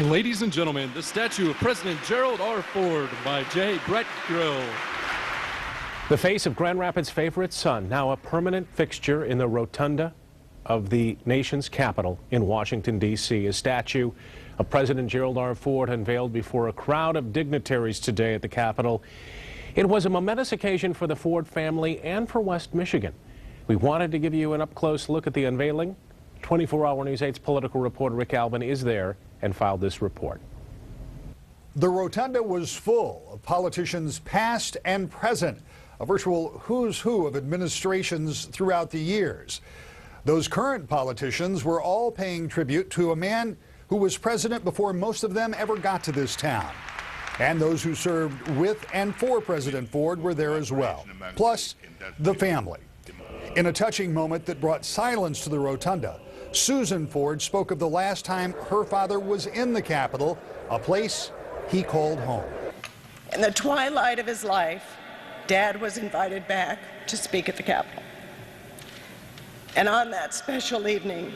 Ladies and gentlemen, the statue of President Gerald R. Ford by J. Brett Grill. The face of Grand Rapids' favorite son, now a permanent fixture in the Rotunda of the nation's capital in Washington, D.C. A statue of President Gerald R. Ford unveiled before a crowd of dignitaries today at the Capitol. It was a momentous occasion for the Ford family and for West Michigan. We wanted to give you an up-close look at the unveiling. 24-Hour News 8's political reporter Rick Albin is there and filed this report. The Rotunda was full of politicians past and present, a virtual who's who of administrations throughout the years. Those current politicians were all paying tribute to a man who was president before most of them ever got to this town. And those who served with and for President Ford were there as well, plus the family. In a touching moment that brought silence to the Rotunda, Susan Ford spoke of the last time her father was in the Capitol, a place he called home. In the twilight of his life, Dad was invited back to speak at the Capitol. And on that special evening,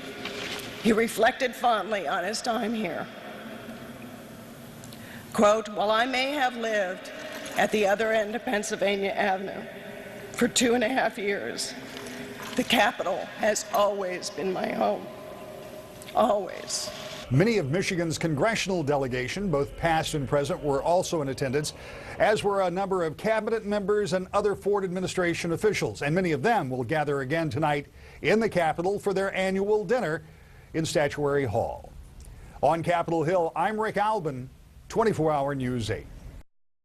he reflected fondly on his time here. Quote, "While I may have lived at the other end of Pennsylvania Avenue for 2.5 years, the Capitol has always been my home, always." Many of Michigan's congressional delegation, both past and present, were also in attendance, as were a number of cabinet members and other Ford administration officials. And many of them will gather again tonight in the Capitol for their annual dinner in Statuary Hall. On Capitol Hill, I'm Rick Albin, 24-Hour News 8.